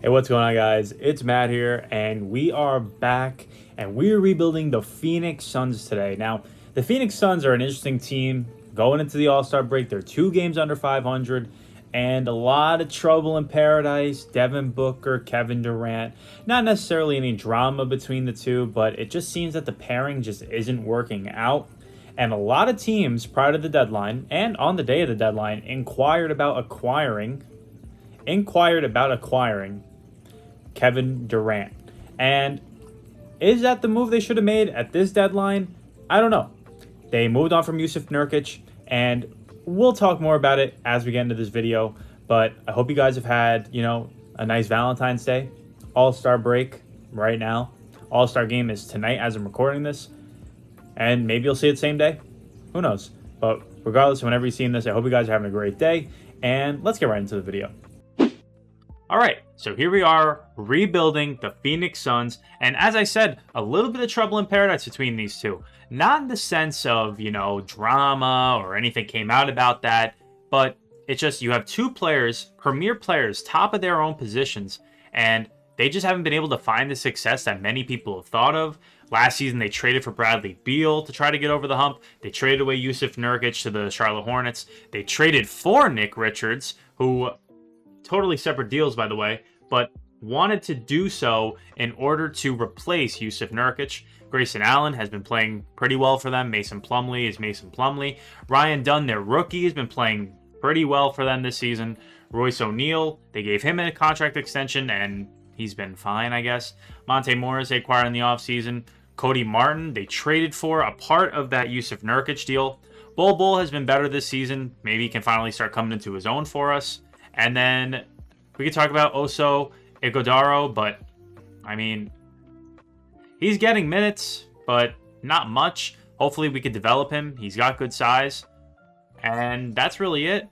Hey, what's going on, guys? It's Matt here, and we are back, and we're rebuilding the Phoenix Suns today. Now, the Phoenix Suns are an interesting team going into the All-Star break. They're 2 games under 500, and a lot of trouble in paradise. Devin Booker, Kevin Durant. Not necessarily any drama between the two, but it just seems that the pairing just isn't working out. And a lot of teams prior to the deadline and on the day of the deadline inquired about acquiring Kevin Durant. And is that the move they should have made at this deadline? I don't know. They moved on from Yusuf Nurkic, and we'll talk more about it as we get into this video. But I hope you guys have had, a nice Valentine's Day, All-Star break right now. All-Star game is tonight as I'm recording this, and maybe you'll see it the same day. Who knows? But regardless, whenever you're seeing this, I hope you guys are having a great day, and let's get right into the video. All right, so here we are rebuilding the Phoenix Suns. And as I said, a little bit of trouble in paradise between these two. Not in the sense of, drama or anything came out about that, but it's just you have two players, premier players, top of their own positions, and they just haven't been able to find the success that many people have thought of. Last season, they traded for Bradley Beal to try to get over the hump. They traded away Yusuf Nurkic to the Charlotte Hornets. They traded for Nick Richards, who totally separate deals, by the way, but wanted to do so in order to replace Yusuf Nurkic. Grayson Allen has been playing pretty well for them. Mason Plumlee is Mason Plumlee. Ryan Dunn, their rookie, has been playing pretty well for them this season. Royce O'Neal, they gave him a contract extension, and he's been fine, I guess. Monte Morris, they acquired in the offseason. Cody Martin, they traded for a part of that Yusuf Nurkic deal. Bol has been better this season. Maybe he can finally start coming into his own for us. And then we could talk about Oso Ighodaro, but I mean, he's getting minutes, but not much. Hopefully we could develop him. He's got good size. And that's really it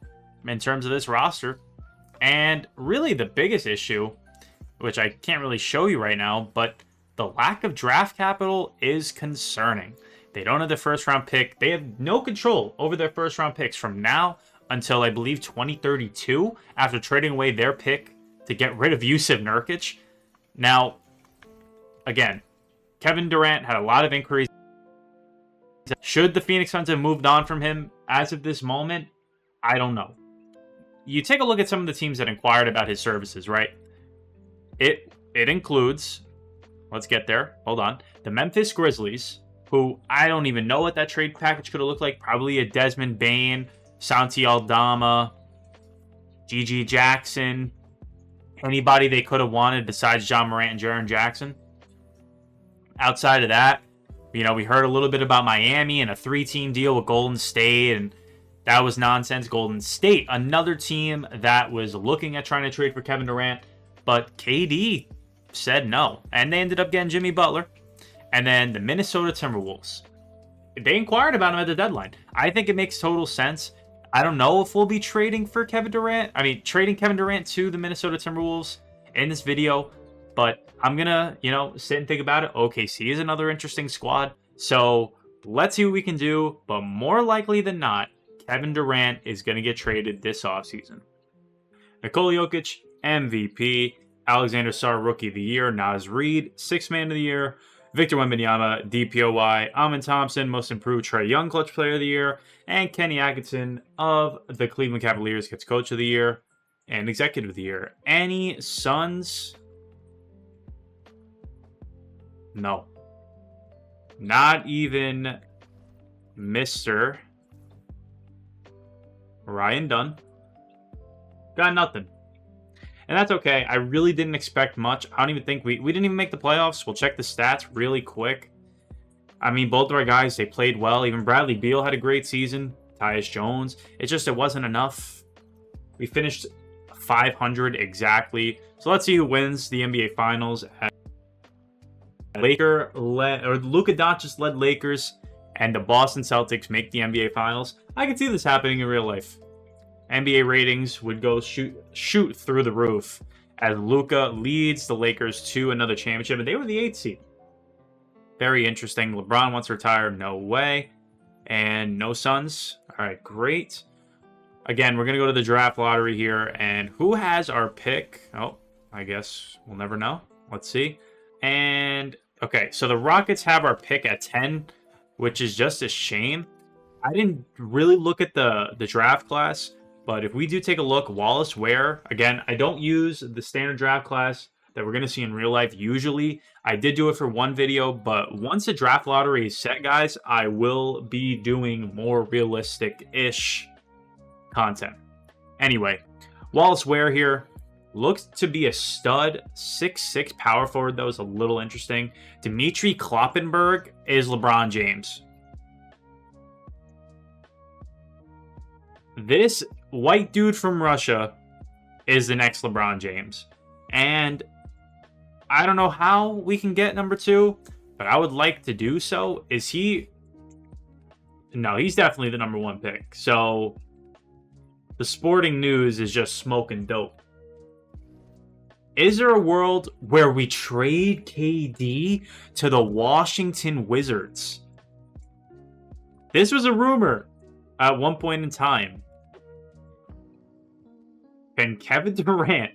in terms of this roster. And really the biggest issue, which I can't really show you right now, but the lack of draft capital is concerning. They don't have the first round pick. They have no control over their first round picks from now until I believe 2032 after trading away their pick to get rid of Yusuf Nurkic. Now, again, Kevin Durant had a lot of inquiries. Should the Phoenix Suns have moved on from him as of this moment? I don't know. You take a look at some of the teams that inquired about his services, right? It includes, let's get there, hold on, the Memphis Grizzlies, who I don't even know what that trade package could have looked like. Probably a Desmond Bane, Santi Aldama, G.G. Jackson, anybody they could have wanted besides John Morant and Jaren Jackson. Outside of that, we heard a little bit about Miami and a 3-team deal with Golden State, and that was nonsense. Golden State, another team that was looking at trying to trade for Kevin Durant, but KD said no, and they ended up getting Jimmy Butler. And then the Minnesota Timberwolves. They inquired about him at the deadline. I think it makes total sense. I don't know if we'll be trading Kevin Durant to the Minnesota Timberwolves in this video, but I'm going to, sit and think about it. OKC is another interesting squad. So let's see what we can do. But more likely than not, Kevin Durant is going to get traded this offseason. Nikola Jokic, MVP. Alexander Sarr, Rookie of the Year. Naz Reid, Sixth Man of the Year. Victor Wembanyama, DPOY, Amin Thompson, Most Improved Trae Young Clutch Player of the Year, and Kenny Atkinson of the Cleveland Cavaliers gets Coach of the Year and Executive of the Year. Any Suns? No. Not even Mr. Ryan Dunn. Got nothing. And that's okay. I really didn't expect much. I don't even think we didn't even make the playoffs. We'll check the stats really quick. I mean, both of our guys, they played well. Even Bradley Beal had a great season. Tyus Jones. It's just it wasn't enough. We finished 500 exactly. So let's see who wins the NBA Finals. Luka Doncic led Lakers, and the Boston Celtics make the NBA Finals. I can see this happening in real life. NBA ratings would go shoot through the roof as Luka leads the Lakers to another championship, and they were the 8th seed. Very interesting. LeBron wants to retire. No way. And no Suns. All right, great. Again, we're going to go to the draft lottery here. And who has our pick? Oh, I guess we'll never know. Let's see. And okay, so the Rockets have our pick at 10, which is just a shame. I didn't really look at the draft class, but if we do take a look, Wallace Ware, again, I don't use the standard draft class that we're going to see in real life usually. I did do it for one video, but once the draft lottery is set, guys, I will be doing more realistic-ish content. Anyway, Wallace Ware here looks to be a stud 6'6" power forward. That was a little interesting. Dmitry Kloppenberg is LeBron James. This white dude from Russia is the next LeBron James. And I don't know how we can get number 2, but I would like to do so. Is he? No, he's definitely the number 1 pick. So the Sporting News is just smoking dope. Is there a world where we trade KD to the Washington Wizards? This was a rumor at one point in time. Can Kevin Durant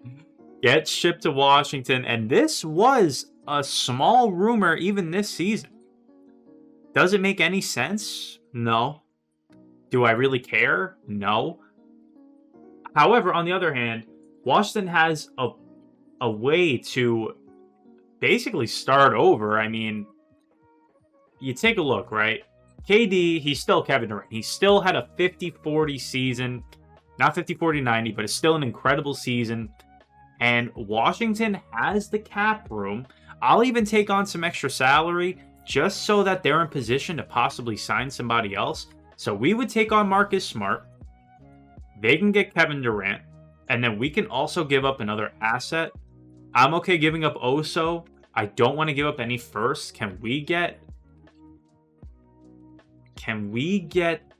get shipped to Washington? And this was a small rumor even this season. Does it make any sense? No. Do I really care? No. However, on the other hand, Washington has a way to basically start over. I mean, you take a look, right? KD, he's still Kevin Durant. He still had a 50-40 season. Not 50-40-90, but it's still an incredible season. And Washington has the cap room. I'll even take on some extra salary just so that they're in position to possibly sign somebody else. So we would take on Marcus Smart. They can get Kevin Durant. And then we can also give up another asset. I'm okay giving up Oso. I don't want to give up any first. Can we get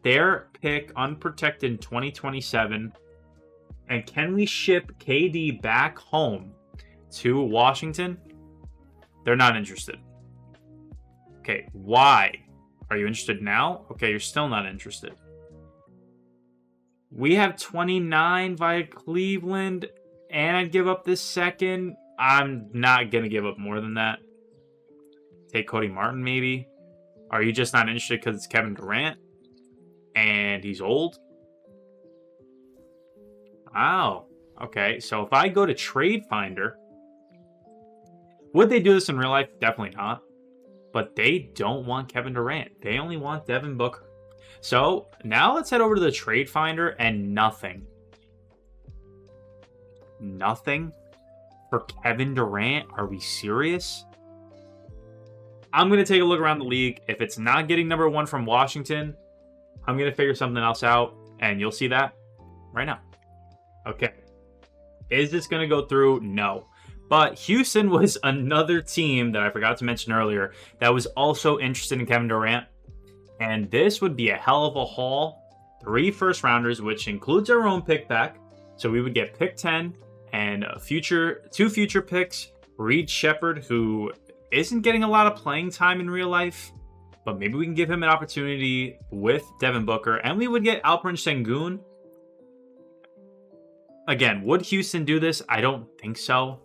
their pick unprotected in 2027? And can we ship KD back home to Washington? They're not interested. Okay, why? Are you interested now? Okay, you're still not interested. We have 29 via Cleveland, and I'd give up this second. I'm not going to give up more than that. Take Cody Martin, maybe. Are you just not interested because it's Kevin Durant? And he's old? Wow. Okay, so if I go to Trade Finder, would they do this in real life? Definitely not. But they don't want Kevin Durant. They only want Devin Booker. So now let's head over to the Trade Finder and nothing. Nothing for Kevin Durant? Are we serious? I'm going to take a look around the league. If it's not getting number 1 from Washington, I'm going to figure something else out, and you'll see that right now. Okay. Is this going to go through? No. But Houston was another team that I forgot to mention earlier that was also interested in Kevin Durant. And this would be a hell of a haul. 3 first-rounders, which includes our own pick back. So we would get pick 10 and 2 future picks. Reed Shepherd, who isn't getting a lot of playing time in real life, but maybe we can give him an opportunity with Devin Booker. And we would get Alperen Sengun. Again, would Houston do this? I don't think so.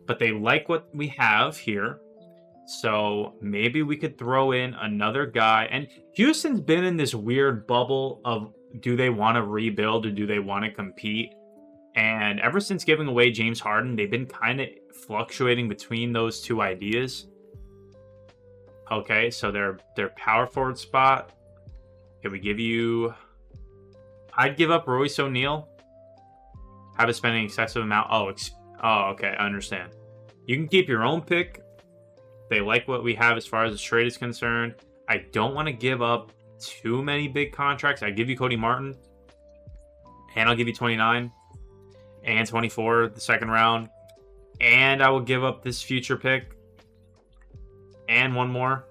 But they like what we have here. So maybe we could throw in another guy. And Houston's been in this weird bubble of, do they want to rebuild or do they want to compete? And ever since giving away James Harden, they've been kind of fluctuating between those two ideas. Okay, so their power forward spot. Can we give you... I'd give up Royce O'Neal. Have it spend an excessive amount. Oh, okay, I understand. You can keep your own pick. They like what we have as far as the trade is concerned. I don't want to give up too many big contracts. I give you Cody Martin. And I'll give you 29. And 24 the second round. And I will give up this future pick. And one more.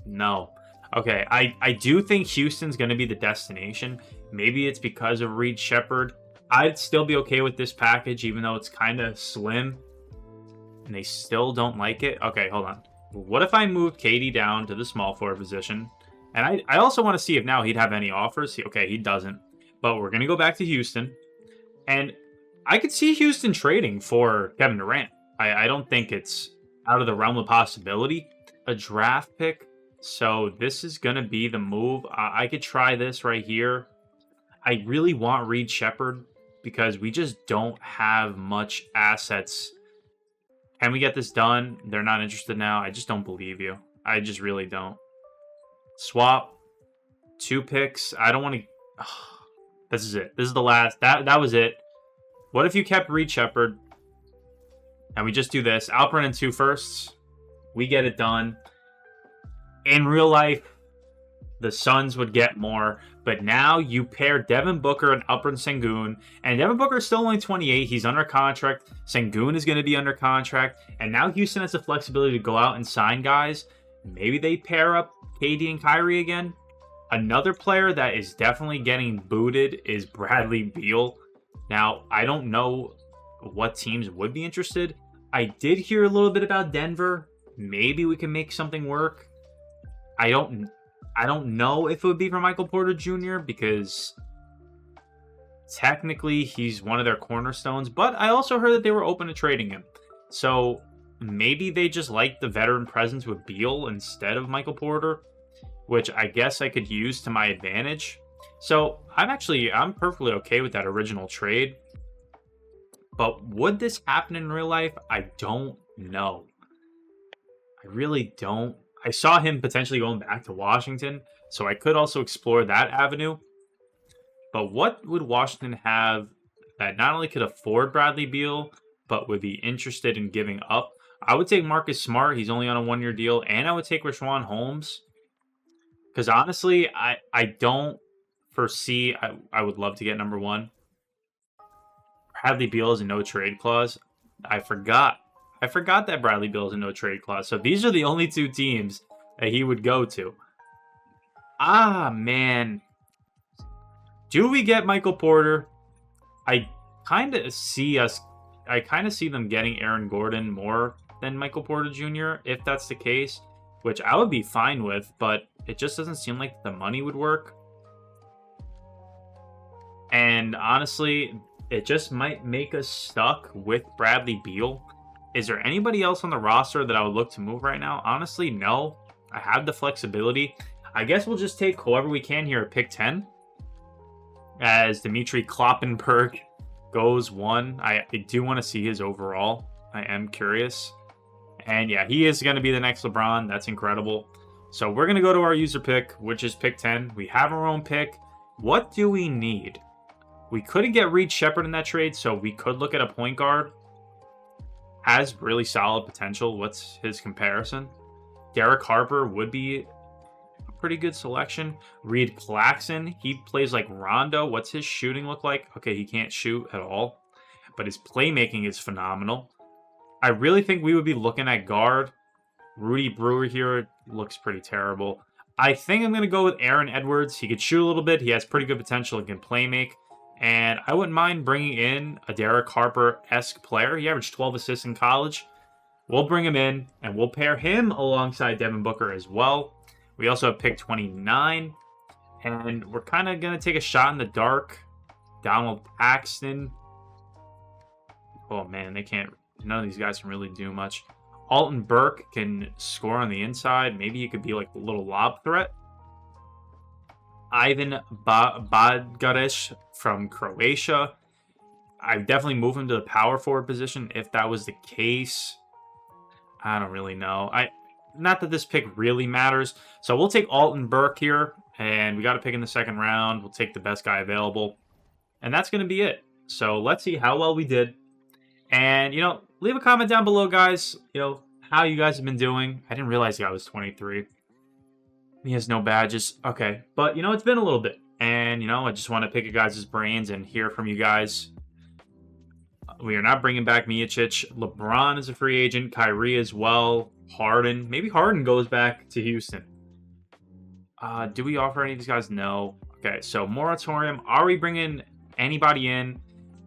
No. Okay, I do think Houston's going to be the destination. Maybe it's because of Reed Shepherd. I'd still be okay with this package, even though it's kind of slim. And they still don't like it. Okay, hold on. What if I moved KD down to the small forward position? And I also want to see if now he'd have any offers. Okay, he doesn't. But we're going to go back to Houston. And I could see Houston trading for Kevin Durant. I don't think it's out of the realm of possibility. A draft pick. So this is going to be the move. I could try this right here. I really want Reed Shepherd because we just don't have much assets. Can we get this done? They're not interested now. I just don't believe you. I just really don't. Swap. 2 picks. I don't want to... This is it. This is the last. That was it. What if you kept Reed Shepherd? And we just do this. Alperen and 2 firsts. We get it done. In real life, the Suns would get more. But now you pair Devin Booker and Alperen Sengun. And Devin Booker is still only 28. He's under contract. Sengun is going to be under contract. And now Houston has the flexibility to go out and sign guys. Maybe they pair up KD and Kyrie again. Another player that is definitely getting booted is Bradley Beal. Now, I don't know what teams would be interested. I did hear a little bit about Denver. Maybe we can make something work. I don't know if it would be for Michael Porter Jr. because technically he's one of their cornerstones, but I also heard that they were open to trading him. So maybe they just like the veteran presence with Beal instead of Michael Porter, which I guess I could use to my advantage. So I'm perfectly okay with that original trade. But would this happen in real life? I don't know. I really don't. I saw him potentially going back to Washington, so I could also explore that avenue. But what would Washington have that not only could afford Bradley Beal, but would be interested in giving up? I would take Marcus Smart. He's only on a 1-year deal. And I would take Richaun Holmes. Because honestly, I don't foresee... I would love to get number 1. Bradley Beal is a no-trade clause. I forgot that Bradley Beal is a no-trade clause. So these are the only 2 teams that he would go to. Ah, man. Do we get Michael Porter? I kind of see them getting Aaron Gordon more than Michael Porter Jr., if that's the case, which I would be fine with, but it just doesn't seem like the money would work. And honestly, it just might make us stuck with Bradley Beal. Is there anybody else on the roster that I would look to move right now? Honestly, no. I have the flexibility. I guess we'll just take whoever we can here at pick 10. As Dimitri Kloppenberg goes 1. I do want to see his overall. I am curious. And yeah, he is going to be the next LeBron. That's incredible. So we're going to go to our user pick, which is pick 10. We have our own pick. What do we need? We couldn't get Reed Shepherd in that trade, so we could look at a point guard. Has really solid potential. What's his comparison? Derek Harper would be a pretty good selection. Reed Claxton, he plays like Rondo. What's his shooting look like? Okay, he can't shoot at all, but his playmaking is phenomenal. I really think we would be looking at guard. Rudy Brewer here looks pretty terrible. I think I'm going to go with Aaron Edwards. He could shoot a little bit. He has pretty good potential and can play make. And I wouldn't mind bringing in a Derek Harper-esque player. He averaged 12 assists in college. We'll bring him in, and we'll pair him alongside Devin Booker as well. We also have pick 29. And we're kind of going to take a shot in the dark. Donald Paxton. Oh, man, they can't... None of these guys can really do much. Alton Burke can score on the inside. Maybe he could be like a little lob threat. Ivan Badgareš from Croatia. I'd definitely move him to the power forward position if that was the case. I don't really know. Not that this pick really matters. So we'll take Alton Burke here. And we got to pick in the second round. We'll take the best guy available. And that's going to be it. So let's see how well we did. And, leave a comment down below, guys. How you guys have been doing. I didn't realize the guy was 23. He has no badges. Okay. But, it's been a little bit. And, I just want to pick your guys' brains and hear from you guys. We are not bringing back Miocic. LeBron is a free agent. Kyrie as well. Harden. Maybe Harden goes back to Houston. Do we offer any of these guys? No. Okay. So, moratorium. Are we bringing anybody in?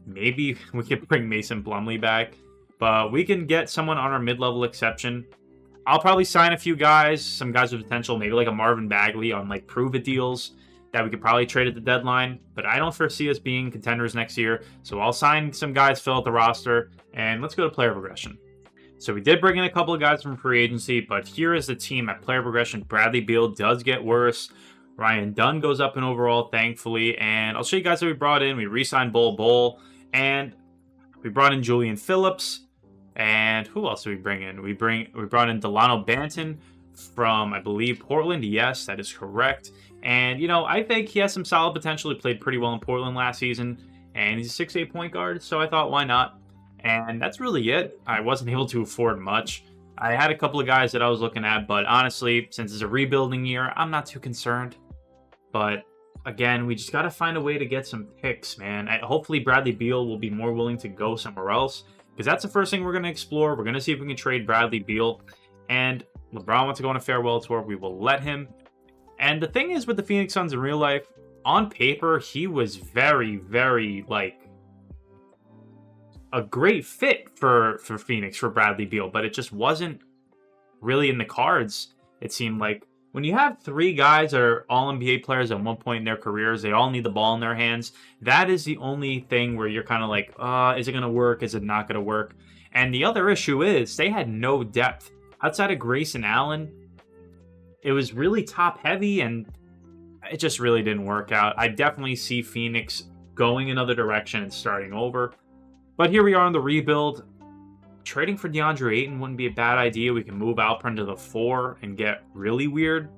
Maybe we could bring Mason Plumlee back. But we can get someone on our mid-level exception. I'll probably sign a few guys. Some guys with potential. Maybe like a Marvin Bagley on like prove-it deals. that we could probably trade at the deadline, but I don't foresee us being contenders next year. So I'll sign some guys, fill out the roster, and let's go to player progression. So we did bring in a couple of guys from free agency, but here is the team at player progression. Bradley Beal does get worse. Ryan Dunn goes up in overall, thankfully. And I'll show you guys what we brought in. We re-signed Bol, and we brought in Julian Phillips. And who else did we bring in? We brought in Delano Banton from, I believe, Portland. Yes, that is correct. And, you know, I think he has some solid potential. He played pretty well in Portland last season. And he's a 6'8" point guard, so I thought, why not? And that's really it. I wasn't able to afford much. I had a couple of guys that I was looking at, but honestly, since it's a rebuilding year, I'm not too concerned. But again, we just got to find a way to get some picks, man. Hopefully Bradley Beal will be more willing to go somewhere else, because that's the first thing we're going to explore. We're going to see if we can trade Bradley Beal. And LeBron wants to go on a farewell tour. We will let him. And the thing is with the Phoenix Suns in real life, on paper, he was very, very, like, a great fit for Phoenix, for Bradley Beal, but it just wasn't really in the cards, it seemed like. When you have three guys that are all NBA players at one point in their careers, they all need the ball in their hands. That is the only thing where you're kind of like, is it going to work? Is it not going to work? And the other issue is they had no depth. Outside of Grayson Allen, it was really top heavy, and it just really didn't work out. I definitely see Phoenix going another direction and starting over. But here we are in the rebuild. Trading for DeAndre Ayton wouldn't be a bad idea. We can move Alperen to the 4 and get really weird.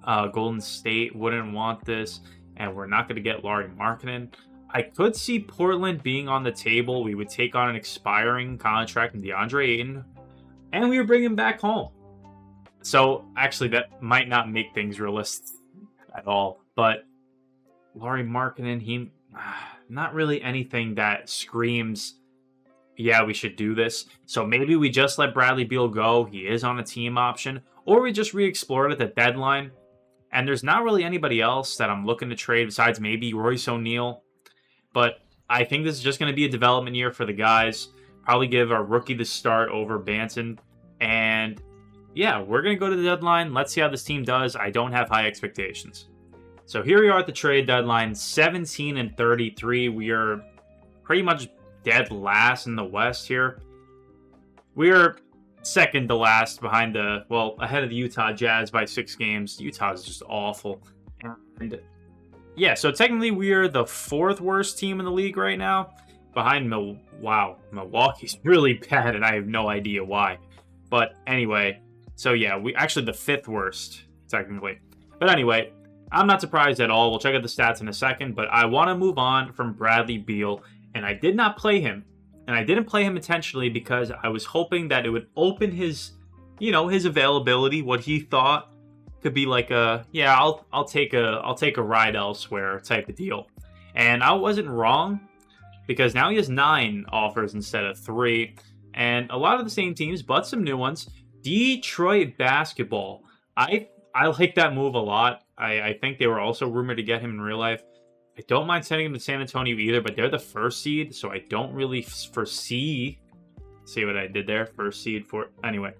Golden State wouldn't want this, and we're not going to get Lauri Markkanen. I could see Portland being on the table. We would take on an expiring contract in DeAndre Ayton, and we would bring him back home. So, actually, that might not make things realistic at all. But Lauri Markkanen, not really anything that screams, yeah, we should do this. So maybe we just let Bradley Beal go. He is on a team option. Or we just re-explore it at the deadline. And there's not really anybody else that I'm looking to trade besides maybe Royce O'Neal. But I think this is just going to be a development year for the guys. Probably give our rookie the start over Banton. And yeah, we're going to go to the deadline. Let's see how this team does. I don't have high expectations. So here we are at the trade deadline, 17-33. We are pretty much dead last in the West here. We are second to last behind ahead of the Utah Jazz by 6 games. Utah is just awful. And yeah, so technically we are the 4th worst team in the league right now. Behind Milwaukee's really bad, and I have no idea why. But anyway, so yeah, we actually the 5th worst, technically. But anyway, I'm not surprised at all. We'll check out the stats in a second, but I want to move on from Bradley Beal, and I did not play him. And I didn't play him intentionally because I was hoping that it would open his availability, what he thought could be like I'll take a ride elsewhere type of deal. And I wasn't wrong, because now he has 9 offers instead of 3, and a lot of the same teams, but some new ones. Detroit basketball. I like that move a lot. I think they were also rumored to get him in real life. I don't mind sending him to San Antonio either, but they're the 1st seed, so I don't really foresee. See what I did there? 1st seed for anyway.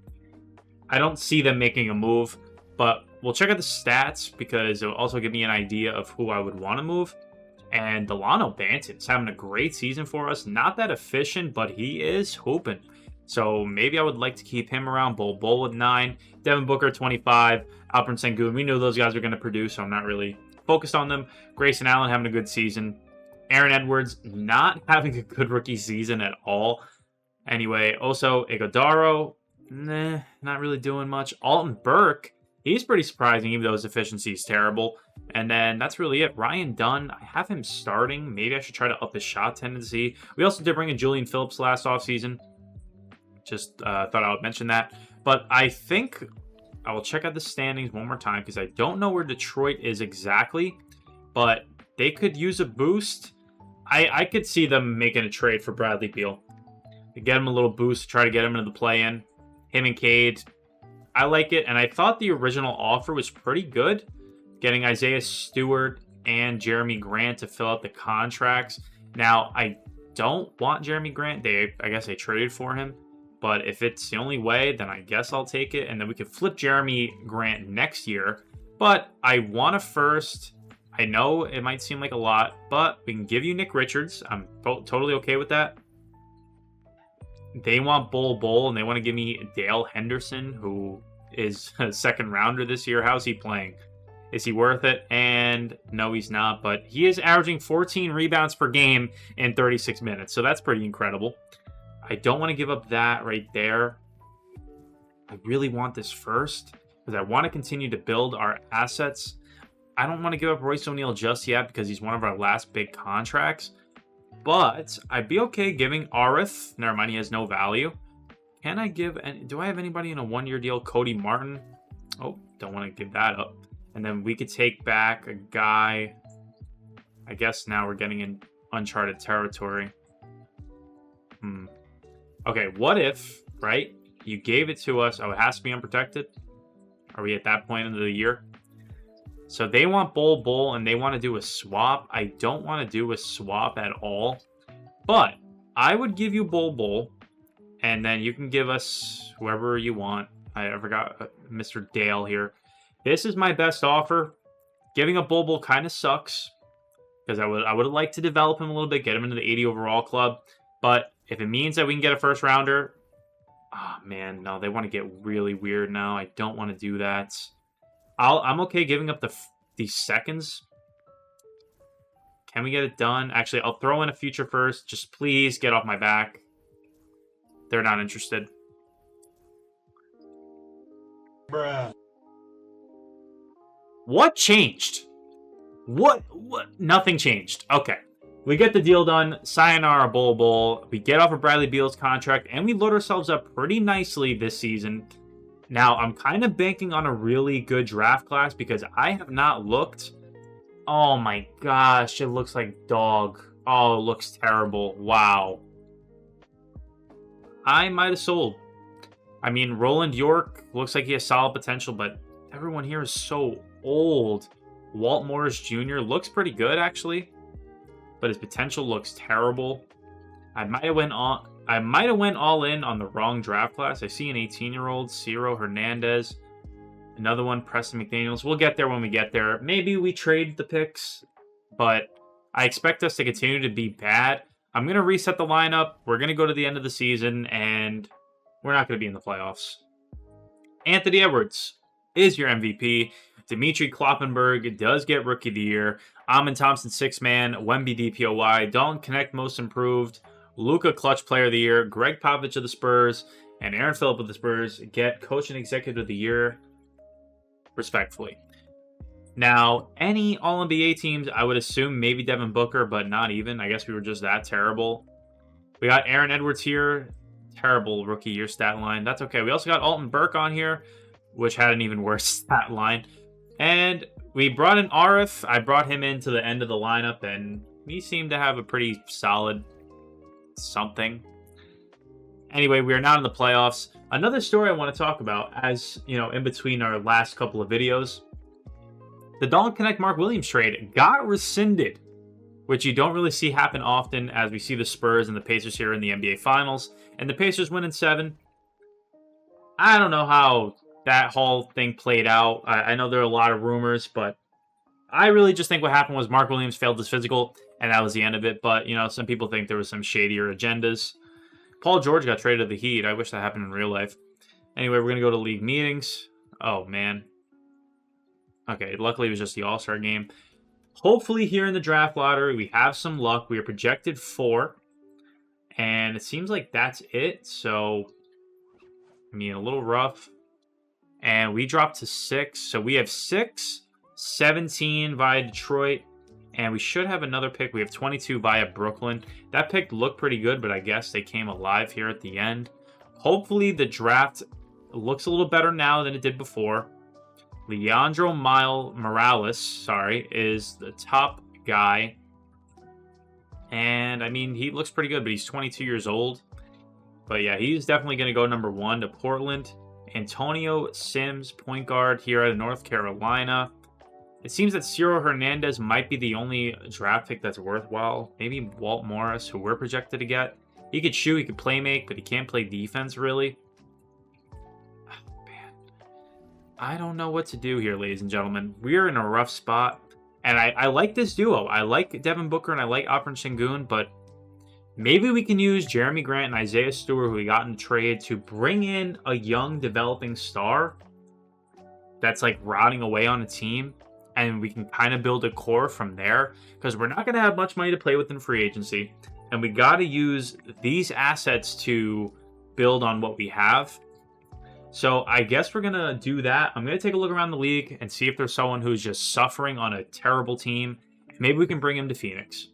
I don't see them making a move, but we'll check out the stats because it'll also give me an idea of who I would want to move. And Delano Banton's having a great season for us. Not that efficient, but he is hooping. So maybe I would like to keep him around. Bol with 9. Devin Booker, 25. Alperen Sengun. We knew those guys were going to produce, so I'm not really focused on them. Grayson Allen having a good season. Aaron Edwards not having a good rookie season at all. Anyway, also Iguodala, not really doing much. Alton Burke, he's pretty surprising, even though his efficiency is terrible. And then that's really it. Ryan Dunn, I have him starting. Maybe I should try to up his shot tendency. We also did bring in Julian Phillips last offseason. Just thought I would mention that. But I think I will check out the standings one more time because I don't know where Detroit is exactly. But they could use a boost. I could see them making a trade for Bradley Beal. To get him a little boost to try to get him into the play-in. Him and Cade. I like it. And I thought the original offer was pretty good. Getting Isaiah Stewart and Jeremy Grant to fill out the contracts. Now, I don't want Jeremy Grant. I guess they traded for him. But if it's the only way, then I guess I'll take it. And then we could flip Jeremy Grant next year. But I want to first. I know it might seem like a lot, but we can give you Nick Richards. I'm totally okay with that. They want Bull, and they want to give me Dale Henderson, who is a second rounder this year. How's he playing? Is he worth it? And no, he's not, but he is averaging 14 rebounds per game in 36 minutes, so that's pretty incredible. I don't want to give up that right there. I really want this first because I want to continue to build our assets. I don't want to give up Royce O'Neal just yet because he's one of our last big contracts, but I'd be okay giving Arif. Never mind, he has no value. Can I give, do I have anybody in a one-year deal? Cody Martin. Oh, don't want to give that up. And then we could take back a guy. I guess now we're getting in uncharted territory. Okay, what if, right? You gave it to us. Oh, it has to be unprotected? Are we at that point of the year? So they want Bull, and they want to do a swap. I don't want to do a swap at all. But I would give you Bull, and then you can give us whoever you want. I forgot Mr. Dale here. This is my best offer. Giving up Bull kind of sucks because I would have liked to develop him a little bit, get him into the 80 overall club. But if it means that we can get a first rounder, oh man, no, they want to get really weird now. I don't want to do that. I'm okay giving up the seconds. Can we get it done? Actually, I'll throw in a future first. Just please get off my back. They're not interested. Bruh. What changed? What? Nothing changed. Okay. We get the deal done. Sayonara Bull. We get off of Bradley Beal's contract, and we load ourselves up pretty nicely this season. Now, I'm kind of banking on a really good draft class because I have not looked. Oh my gosh, it looks like dog. Oh, it looks terrible. Wow. I might have sold. I mean, Roland York looks like he has solid potential, but everyone here is so old. Walt Morris Jr. looks pretty good, actually, but his potential looks terrible. I might have went all in on the wrong draft class. I see an 18-year-old, Ciro Hernandez. Another one, Preston McDaniels. We'll get there when we get there. Maybe we trade the picks, but I expect us to continue to be bad. I'm going to reset the lineup. We're going to go to the end of the season, and we're not going to be in the playoffs. Anthony Edwards is your MVP. Dimitri Kloppenberg does get Rookie of the Year. Amin Thompson, 6-man. Wemby DPOY. Dalton Connect, Most Improved. Luka Clutch Player of the Year. Greg Popovich of the Spurs. And Aaron Phillip of the Spurs get Coach and Executive of the Year, respectfully. Now, any All-NBA teams, I would assume maybe Devin Booker, but not even. I guess we were just that terrible. We got Aaron Edwards here. Terrible Rookie Year stat line. That's okay. We also got Alton Burke on here, which had an even worse stat line. And we brought in Arif. I brought him into the end of the lineup, and he seemed to have a pretty solid something. Anyway, we are not in the playoffs. Another story I want to talk about, as you know, in between our last couple of videos, the Dalton Connect Mark Williams trade got rescinded, which you don't really see happen often, as we see the Spurs and the Pacers here in the NBA Finals, and the Pacers win in 7. I don't know how that whole thing played out. I know there are a lot of rumors, but I really just think what happened was Mark Williams failed his physical, and that was the end of it. But, you know, some people think there was some shadier agendas. Paul George got traded to the Heat. I wish that happened in real life. Anyway, we're going to go to league meetings. Oh, man. Okay, luckily it was just the All-Star game. Hopefully here in the draft lottery, we have some luck. We are projected 4. And it seems like that's it. So, I mean, a little rough. And we dropped to 6. So we have 6, 17 via Detroit. And we should have another pick. We have 22 via Brooklyn. That pick looked pretty good, but I guess they came alive here at the end. Hopefully the draft looks a little better now than it did before. Leandro Morales, is the top guy. And, I mean, he looks pretty good, but he's 22 years old. But, yeah, he's definitely going to go number 1 to Portland. Antonio Sims, point guard here out of North Carolina. It seems that Ciro Hernandez might be the only draft pick that's worthwhile. Maybe Walt Morris, who we're projected to get. He could shoot, he could play make, but he can't play defense, really. Oh, man. I don't know what to do here, ladies and gentlemen. We're in a rough spot. And I like this duo. I like Devin Booker and I like Alperen Sengun, but maybe we can use Jeremy Grant and Isaiah Stewart, who we got in trade, to bring in a young developing star that's like rotting away on a team. And we can kind of build a core from there, because we're not going to have much money to play with in free agency. And we got to use these assets to build on what we have. So I guess we're going to do that. I'm going to take a look around the league and see if there's someone who's just suffering on a terrible team. Maybe we can bring him to Phoenix.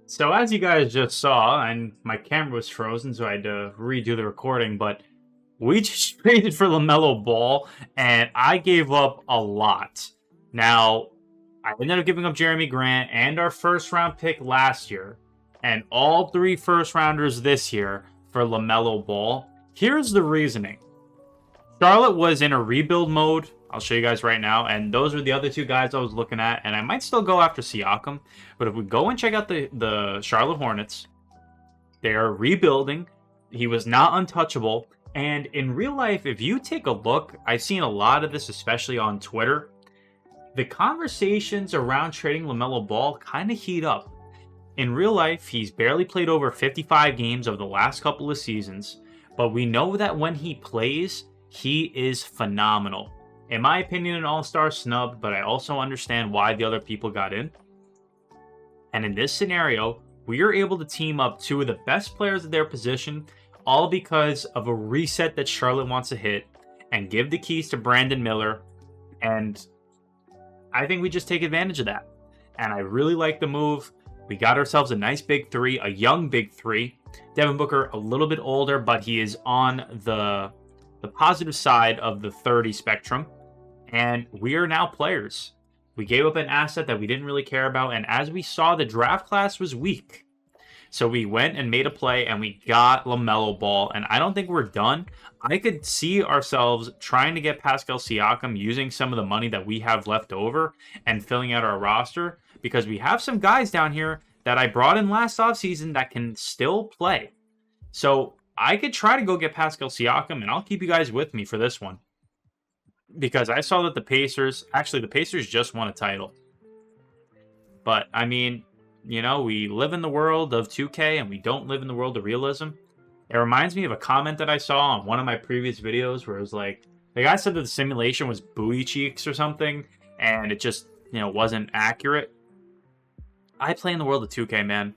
So as you guys just saw, and my camera was frozen, so I had to redo the recording, but we just traded for LaMelo Ball, and I gave up a lot. Now, I ended up giving up Jeremy Grant and our first-round pick last year, and all 3 first-rounders this year for LaMelo Ball. Here's the reasoning. Charlotte was in a rebuild mode. I'll show you guys right now, and those are the other 2 guys I was looking at, and I might still go after Siakam, but if we go and check out the Charlotte Hornets, they are rebuilding. He was not untouchable, and in real life, if you take a look, I've seen a lot of this, especially on Twitter, the conversations around trading LaMelo Ball kind of heat up. In real life, he's barely played over 55 games over the last couple of seasons, but we know that when he plays, he is phenomenal. In my opinion, an all-star snub, but I also understand why the other people got in. And in this scenario, we are able to team up 2 of the best players at their position, all because of a reset that Charlotte wants to hit, and give the keys to Brandon Miller, and I think we just take advantage of that. And I really like the move. We got ourselves a nice big 3, a young big 3. Devin Booker, a little bit older, but he is on the positive side of the 30 spectrum. And we are now players. We gave up an asset that we didn't really care about. And as we saw, the draft class was weak. So we went and made a play and we got LaMelo Ball. And I don't think we're done. I could see ourselves trying to get Pascal Siakam using some of the money that we have left over and filling out our roster, because we have some guys down here that I brought in last offseason that can still play. So I could try to go get Pascal Siakam, and I'll keep you guys with me for this one, because I saw that the Pacers just won a title. But, I mean, you know, we live in the world of 2K and we don't live in the world of realism. It reminds me of a comment that I saw on one of my previous videos where it was like, the guy said that the simulation was booty cheeks or something, and it just, you know, wasn't accurate. I play in the world of 2K, man.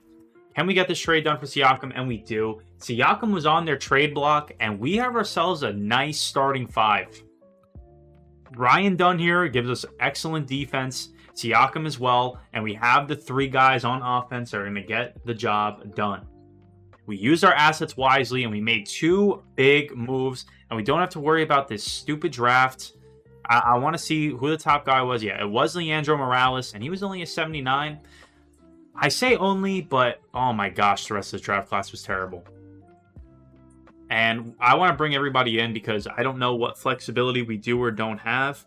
Can we get this trade done for Siakam? And we do. Siakam was on their trade block, and we have ourselves a nice starting 5. Ryan Dunn here gives us excellent defense. Siakam as well. And we have the 3 guys on offense that are going to get the job done. We used our assets wisely, and we made 2 big moves. And we don't have to worry about this stupid draft. I want to see who the top guy was. Yeah, it was Leandro Morales, and he was only a 79. I say only, but oh my gosh, the rest of the draft class was terrible. And I want to bring everybody in because I don't know what flexibility we do or don't have.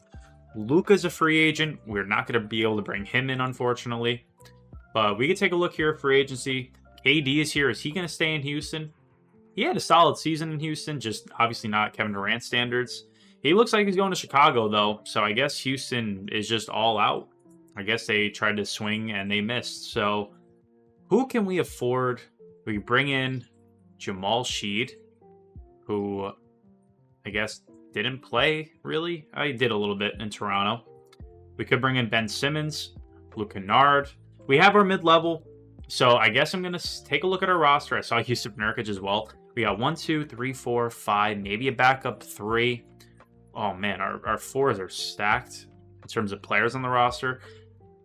Luka's a free agent. We're not going to be able to bring him in, unfortunately. But we can take a look here at free agency. KD is here. Is he going to stay in Houston? He had a solid season in Houston, just obviously not Kevin Durant standards. He looks like he's going to Chicago, though. So I guess Houston is just all out. I guess they tried to swing and they missed. So who can we afford? We bring in Jamal Sheed, who I guess didn't play, really. I did a little bit in Toronto. We could bring in Ben Simmons, Luke Kennard. We have our mid-level. So I guess I'm going to take a look at our roster. I saw Jusuf Nurkic as well. We got 1, 2, 3, 4, 5, maybe a backup 3. Oh man, our 4s are stacked in terms of players on the roster.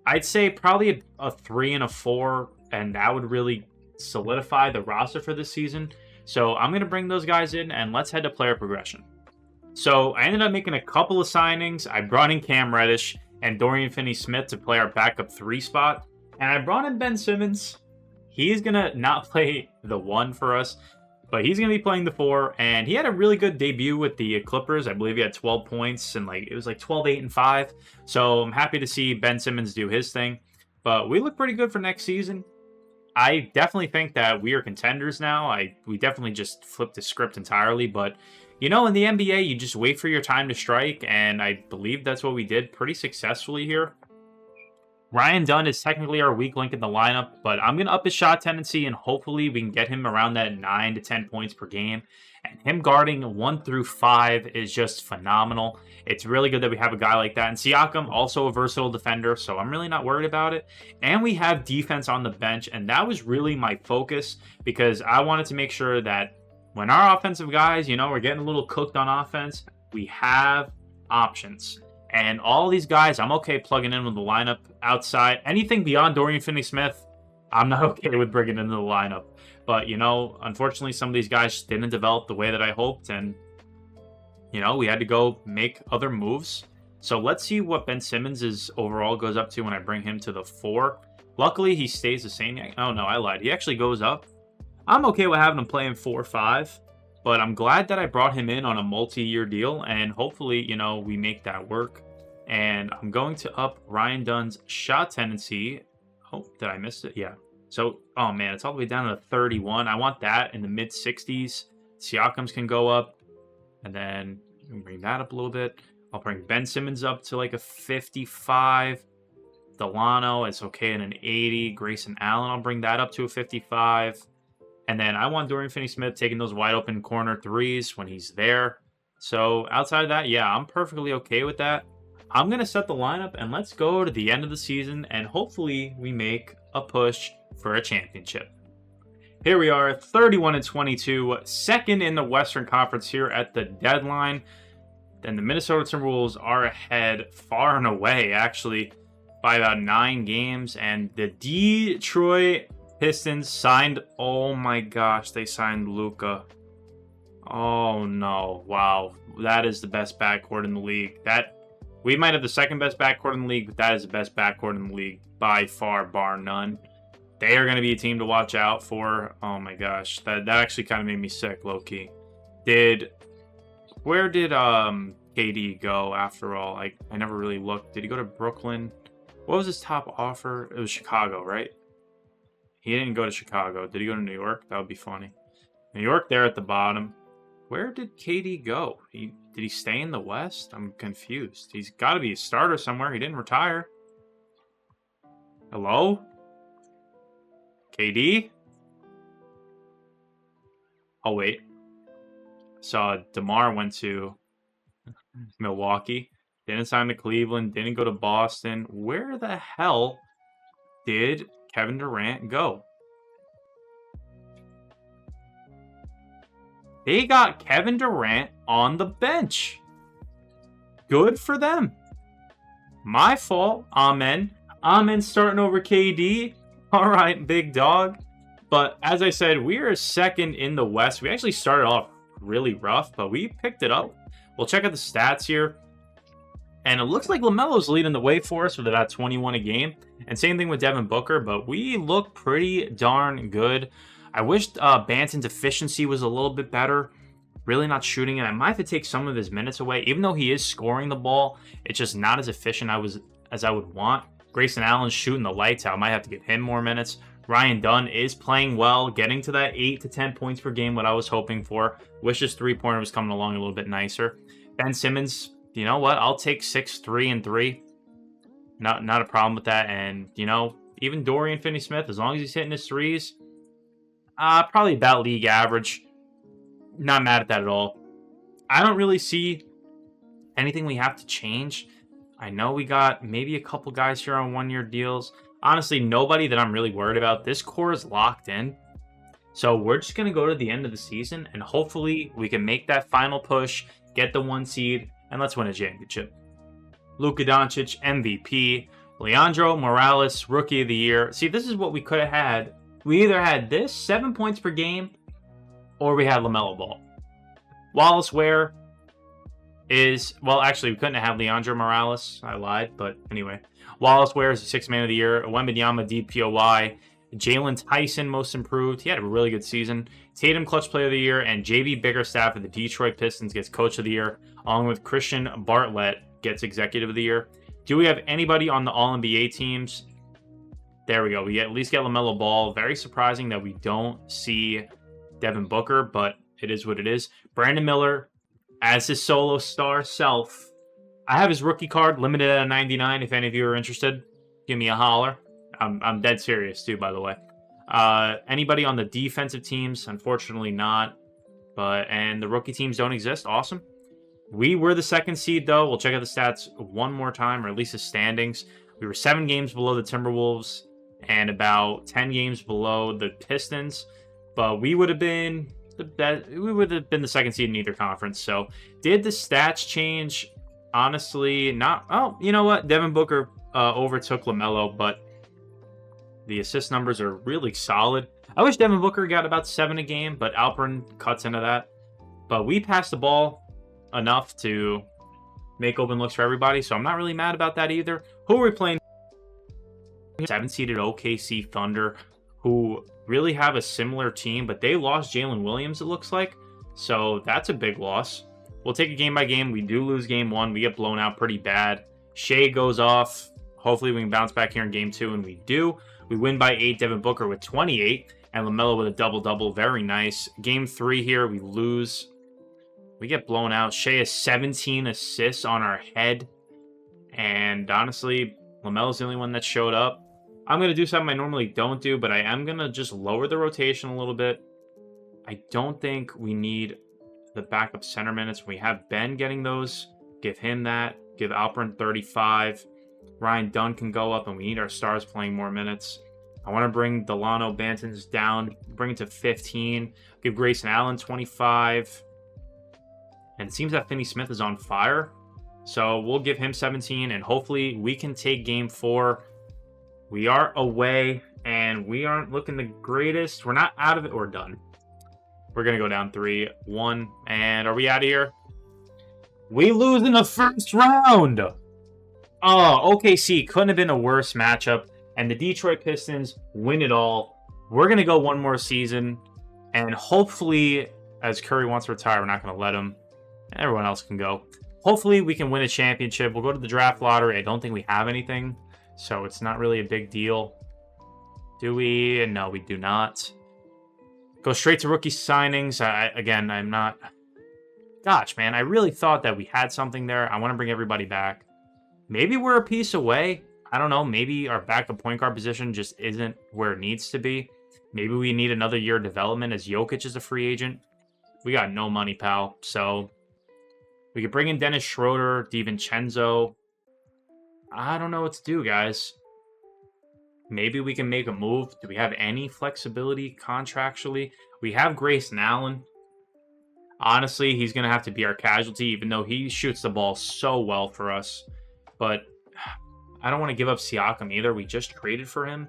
I'd say probably a 3 and a 4, and that would really solidify the roster for this season. So I'm going to bring those guys in, and let's head to player progression. So I ended up making a couple of signings. I brought in Cam Reddish and Dorian Finney-Smith to play our backup 3 spot. And I brought in Ben Simmons. He's going to not play the 1 for us, but he's going to be playing the 4. And he had a really good debut with the Clippers. I believe he had 12 points, and it was like 12, 8, and 5. So I'm happy to see Ben Simmons do his thing. But we look pretty good for next season. I definitely think that we are contenders now. We definitely just flipped the script entirely, but in the NBA, you just wait for your time to strike, and I believe that's what we did pretty successfully here. Ryan Dunn is technically our weak link in the lineup, but I'm going to up his shot tendency, and hopefully we can get him around that 9 to 10 points per game. And him guarding 1 through 5 is just phenomenal. It's really good that we have a guy like that. And Siakam, also a versatile defender, so I'm really not worried about it. And we have defense on the bench, and that was really my focus because I wanted to make sure that when our offensive guys, we're getting a little cooked on offense, we have options. And all these guys, I'm okay plugging in with the lineup outside. Anything beyond Dorian Finney-Smith, I'm not okay with bringing into the lineup. But, unfortunately, some of these guys didn't develop the way that I hoped. And, we had to go make other moves. So let's see what Ben Simmons' overall goes up to when I bring him to the 4. Luckily, he stays the same. Oh, no, I lied. He actually goes up. I'm okay with having him playing 4-5. But I'm glad that I brought him in on a multi-year deal, and hopefully, we make that work. And I'm going to up Ryan Dunn's shot tendency. Oh, did I miss it? Yeah. So, oh man, it's all the way down to 31. I want that in the mid-60s. Siakam's can go up, and then bring that up a little bit. I'll bring Ben Simmons up to like a 55. Delano, it's okay in an 80. Grayson Allen, I'll bring that up to a 55. And then I want Dorian Finney-Smith taking those wide open corner threes when he's there. So outside of that, yeah, I'm perfectly okay with that. I'm going to set the lineup and let's go to the end of the season and hopefully we make a push for a championship. Here we are, 31-22, second in the Western Conference here at the deadline. Then the Minnesota Timberwolves are ahead far and away, actually, by about 9 games. And the Detroit Pistons signed, oh my gosh, they signed Luka. Oh no, wow. That is the best backcourt in the league. We might have the second best backcourt in the league, but that is the best backcourt in the league by far, bar none. They are going to be a team to watch out for. Oh my gosh, that actually kind of made me sick, low-key. Where did KD go after all? I never really looked. Did he go to Brooklyn? What was his top offer? It was Chicago, right? He didn't go to Chicago. Did he go to New York? That would be funny. New York there at the bottom. Where did KD go? Did he stay in the West? I'm confused. He's got to be a starter somewhere. He didn't retire. Hello? KD? Oh, wait. Saw DeMar went to Milwaukee. Didn't sign to Cleveland. Didn't go to Boston. Where the hell did Kevin Durant go? They got Kevin Durant on the bench. Good for them. My fault. Amen. Amen starting over KD. All right, big dog. But as I said, we are second in the West. We actually started off really rough, but we picked it up. We'll check out the stats here. And it looks like LaMelo's leading the way for us with about 21 a game. And same thing with Devin Booker, but we look pretty darn good. I wish Banton's efficiency was a little bit better. Really not shooting it. I might have to take some of his minutes away. Even though he is scoring the ball, it's just not as efficient as I would want. Grayson Allen's shooting the lights out. I might have to give him more minutes. Ryan Dunn is playing well, getting to that 8 to 10 points per game, what I was hoping for. Wish his three-pointer was coming along a little bit nicer. Ben Simmons, you know what? I'll take 6, 3, and 3. Not a problem with that. And, even Dorian Finney-Smith, as long as he's hitting his threes, probably about league average. Not mad at that at all. I don't really see anything we have to change. I know we got maybe a couple guys here on one-year deals. Honestly, nobody that I'm really worried about. This core is locked in. So we're just going to go to the end of the season, and hopefully we can make that final push, get the 1 seed, and let's win a championship. Luka Doncic, MVP. Leandro Morales, Rookie of the Year. See, this is what we could have had. We either had this, 7 points per game, or we had LaMelo Ball. Wallace Ware is... Well, actually, we couldn't have Leandro Morales. I lied, but anyway. Wallace Ware is the 6th man of the year. Wembanyama, DPOY. Jalen Tyson, most improved. He had a really good season. Tatum, clutch player of the year. And JB Bickerstaff of the Detroit Pistons gets coach of the year, along with Christian Bartlett gets executive of the year. Do we have anybody on the All-NBA teams There we go. We at least get LaMelo Ball. Very surprising that we don't see Devin Booker, but it is what it is. Brandon Miller as his solo star self. I have his rookie card limited at a 99. If any of you are interested, give me a holler. I'm dead serious too, by the way. Anybody on the defensive teams? Unfortunately not. And the rookie teams don't exist. Awesome. We were the 2nd seed, though. We'll check out the stats one more time, or at least the standings. We were 7 games below the Timberwolves and about 10 games below the Pistons. But we would have been the 2nd seed in either conference. So did the stats change? Honestly, not. Oh, you know what? Devin Booker overtook LaMelo, but the assist numbers are really solid. I wish Devin Booker got about 7 a game, but Alperen cuts into that. But we passed the ball enough to make open looks for everybody, so I'm not really mad about that either. Who are we playing? 7-seeded OKC Thunder, who really have a similar team, but they lost Jalen Williams, it looks like. So that's a big loss. We'll take it game by game. We do lose game 1. We get blown out pretty bad. Shea goes off. Hopefully we can bounce back here in game 2, and we do. We win by 8. Devin Booker with 28, and LaMelo with a double-double. Very nice. Game 3 here, we lose. We get blown out. Shea has 17 assists on our head. And honestly, LaMelo's the only one that showed up. I'm going to do something I normally don't do, but I am going to just lower the rotation a little bit. I don't think we need the backup center minutes. We have Ben getting those. Give him that. Give Alperen 35. Ryan Dunn can go up, and we need our stars playing more minutes. I want to bring Delano Bantons down, bring it to 15. Give Grayson Allen 25. And it seems that Finney Smith is on fire. So we'll give him 17, and hopefully we can take game 4. We are away, and we aren't looking the greatest. We're not out of it. We're done. We're going to go down 3-1. And are we out of here? We lose in the first round. Oh, OKC couldn't have been a worse matchup. And the Detroit Pistons win it all. We're going to go one more season. And hopefully, as Curry wants to retire, we're not going to let him. Everyone else can go. Hopefully, we can win a championship. We'll go to the draft lottery. I don't think we have anything, so it's not really a big deal. Do we? No, we do not. Go straight to rookie signings. Again, I'm not... Gosh, man, I really thought that we had something there. I want to bring everybody back. Maybe we're a piece away. I don't know. Maybe our backup point guard position just isn't where it needs to be. Maybe we need another year of development as Jokic is a free agent. We got no money, pal, so... We could bring in Dennis Schroeder, DiVincenzo. I don't know what to do, guys. Maybe we can make a move. Do we have any flexibility contractually? We have Grayson Allen. Honestly, he's going to have to be our casualty, even though he shoots the ball so well for us. But I don't want to give up Siakam either. We just traded for him.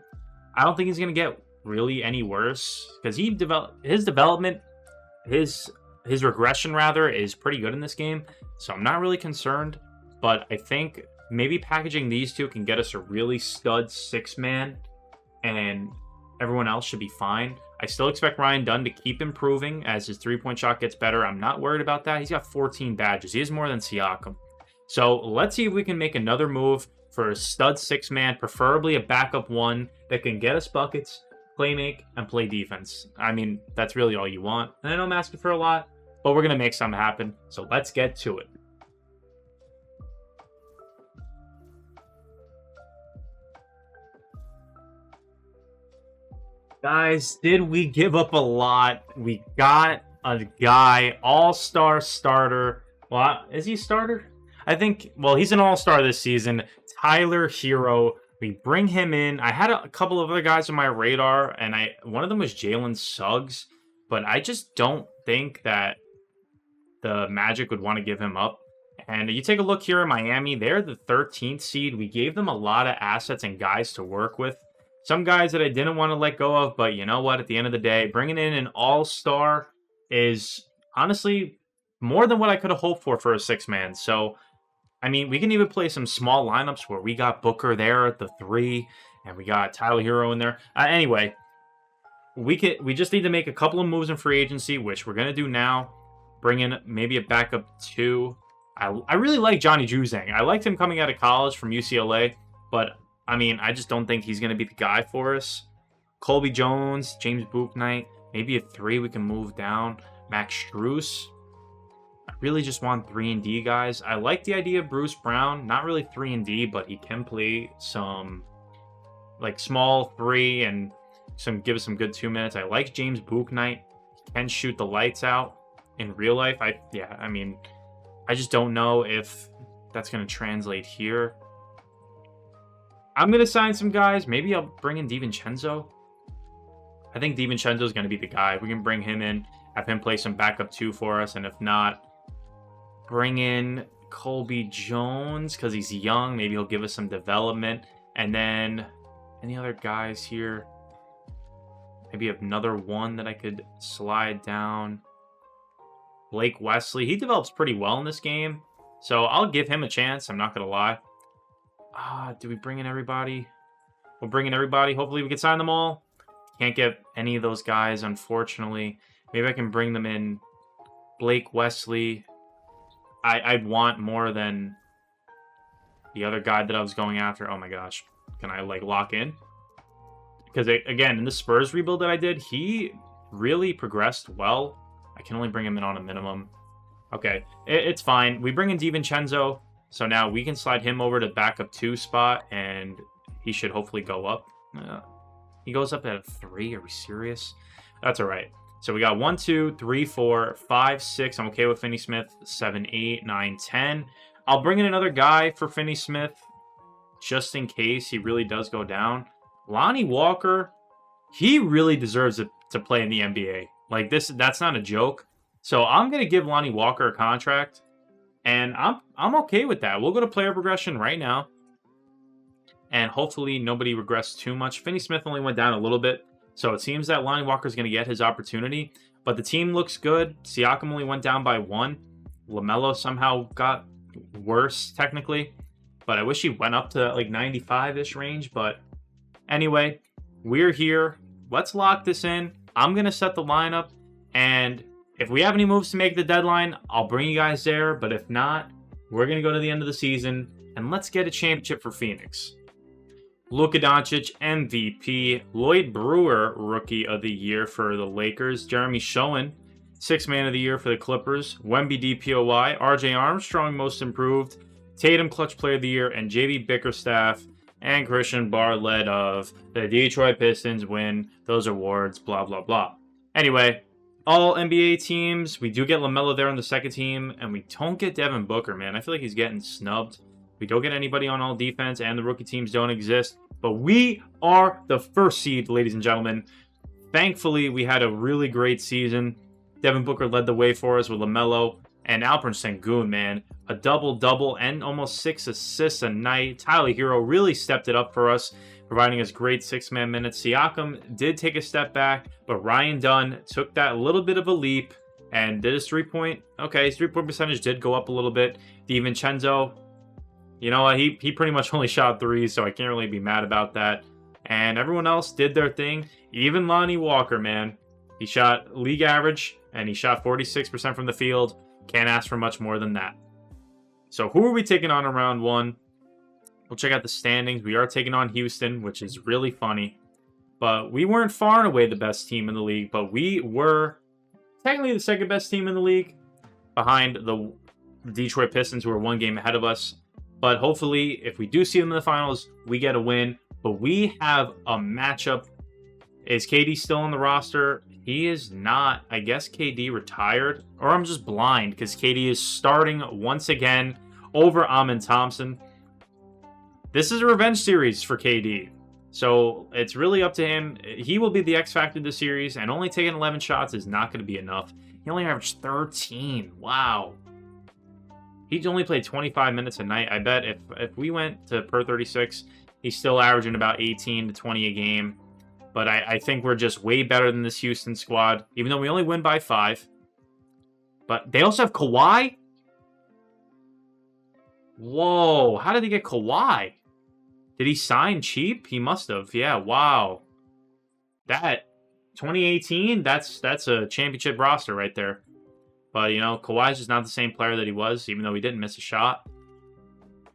I don't think he's going to get really any worse, because his development, his regression, rather, is pretty good in this game. So I'm not really concerned. But I think maybe packaging these two can get us a really stud 6-man. And everyone else should be fine. I still expect Ryan Dunn to keep improving as his three-point shot gets better. I'm not worried about that. He's got 14 badges. He has more than Siakam. So let's see if we can make another move for a stud 6-man, preferably a backup one that can get us buckets, play make, and play defense. I mean, that's really all you want. And I know I'm asking for a lot, but we're going to make something happen. So let's get to it. Guys, did we give up a lot? We got a guy, all-star starter. Well, is he a starter? I think, well, he's an all-star this season. Tyler Hero. We bring him in. I had a couple of other guys on my radar, and one of them was Jalen Suggs, but I just don't think that the Magic would want to give him up. And you take a look here in Miami, they're the 13th seed. We gave them a lot of assets and guys to work with. Some guys that I didn't want to let go of, but you know what? At the end of the day, bringing in an all-star is honestly more than what I could have hoped for a 6-man. So, I mean, we can even play some small lineups where we got Booker there at the 3, and we got Tyler Hero in there. Anyway, we just need to make a couple of moves in free agency, which we're going to do now. Bring in maybe a backup 2. I really like Johnny Juzang. I liked him coming out of college from UCLA, but I mean, I just don't think he's going to be the guy for us. Colby Jones, James Bouknight, maybe a 3 we can move down. Max Strus. I really just want 3 and D guys. I like the idea of Bruce Brown. Not really 3 and D, but he can play some like small 3 and give us some good 2 minutes. I like James Bouknight. He can shoot the lights out in real life. I mean, I just don't know if that's going to translate here. I'm going to sign some guys. Maybe I'll bring in DiVincenzo. I think DiVincenzo is going to be the guy. We can bring him in, have him play some backup 2 for us. And if not, bring in Colby Jones because he's young. Maybe he'll give us some development. And then any other guys here? Maybe another one that I could slide down. Blake Wesley. He develops pretty well in this game. So I'll give him a chance. I'm not going to lie. Do we bring in everybody? We'll bring in everybody. Hopefully we can sign them all. Can't get any of those guys, unfortunately. Maybe I can bring them in. Blake Wesley. I'd want more than the other guy that I was going after. Oh my gosh. Can I like lock in? Because again, in the Spurs rebuild that I did, he really progressed well. I can only bring him in on a minimum. Okay, it's fine. We bring in DiVincenzo. So now we can slide him over to backup 2 spot, and he should hopefully go up. He goes up at a 3. Are we serious? That's all right. So we got 1, 2, 3, 4, 5, 6. I'm okay with Finney Smith. 7, 8, 9, 10. I'll bring in another guy for Finney Smith just in case he really does go down. Lonnie Walker, he really deserves to play in the NBA. Like that's not a joke. So I'm going to give Lonnie Walker a contract. And I'm okay with that. We'll go to player progression right now. And hopefully nobody regressed too much. Finney Smith only went down a little bit. So it seems that Lonnie Walker is going to get his opportunity. But the team looks good. Siakam only went down by 1. LaMelo somehow got worse, technically. But I wish he went up to like 95-ish range. But anyway, we're here. Let's lock this in. I'm going to set the lineup. And if we have any moves to make the deadline, I'll bring you guys there. But if not, we're going to go to the end of the season. And let's get a championship for Phoenix. Luka Doncic, MVP. Lloyd Brewer, Rookie of the Year for the Lakers. Jeremy Schoen, 6th Man of the Year for the Clippers. Wemby DPOY. RJ Armstrong, Most Improved. Tatum, Clutch Player of the Year. And JB Bickerstaff and Christian Bartlett of the Detroit Pistons win those awards. Blah, blah, blah. Anyway, all NBA teams. We do get LaMelo there on the second team. And we don't get Devin Booker, man. I feel like he's getting snubbed. We don't get anybody on all defense, and the rookie teams don't exist. But we are the first seed, ladies and gentlemen. Thankfully, we had a really great season. Devin Booker led the way for us with LaMelo. And Alperen Sengun, man. A double-double and almost 6 assists a night. Tyler Hero really stepped it up for us, providing us great 6-man minutes. Siakam did take a step back, but Ryan Dunn took that little bit of a leap and did his three-point. Okay, his three-point percentage did go up a little bit. DiVincenzo, you know what? He pretty much only shot 3s, so I can't really be mad about that. And everyone else did their thing. Even Lonnie Walker, man. He shot league average, and he shot 46% from the field. Can't ask for much more than that. So who are we taking on in round 1? We'll check out the standings. We are taking on Houston, which is really funny. But we weren't far and away the best team in the league, but we were technically the second best team in the league behind the Detroit Pistons, who are 1 game ahead of us. But hopefully, if we do see them in the finals, we get a win. But we have a matchup. Is KD still on the roster? He is not. I guess KD retired. Or I'm just blind because KD is starting once again over Amen Thompson. This is a revenge series for KD. So it's really up to him. He will be the X factor of the series. And only taking 11 shots is not going to be enough. He only averaged 13. Wow. He's only played 25 minutes a night. I bet if we went to per 36, he's still averaging about 18 to 20 a game. But I think we're just way better than this Houston squad, even though we only win by 5. But they also have Kawhi? Whoa, how did they get Kawhi? Did he sign cheap? He must have. Yeah, wow. That 2018, that's a championship roster right there. But, you know, Kawhi's just not the same player that he was, even though he didn't miss a shot.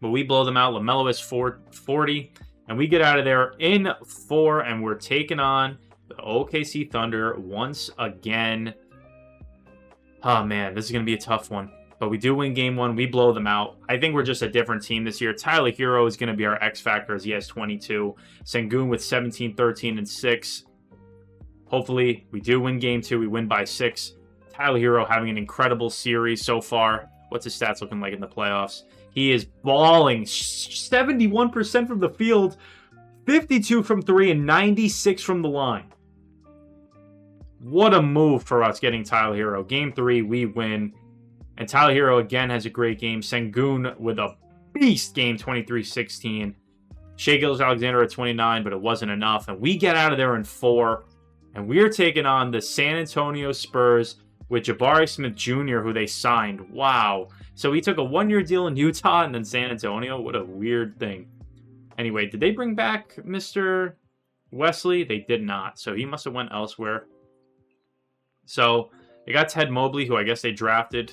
But we blow them out. LaMelo is 40. And we get out of there in 4, and we're taking on the OKC Thunder once again. Oh, man, this is going to be a tough one. But we do win game 1. We blow them out. I think we're just a different team this year. Tyler Hero is going to be our X factor as he has 22. Sengun with 17, 13, and 6. Hopefully, we do win game 2. We win by 6. Tyler Hero having an incredible series so far. What's his stats looking like in the playoffs? He is balling 71% from the field, 52 from 3, and 96 from the line. What a move for us getting Tyler Hero. Game 3, we win. And Tyler Hero again has a great game. Sengun with a beast game, 23-16. Shai Gilgeous-Alexander at 29, but it wasn't enough. And we get out of there in 4. And we're taking on the San Antonio Spurs with Jabari Smith Jr., who they signed. Wow. So he took a 1-year deal in Utah and then San Antonio. What a weird thing. Anyway, did they bring back Mr. Wesley? They did not. So he must have went elsewhere. So they got Ted Mobley, who I guess they drafted.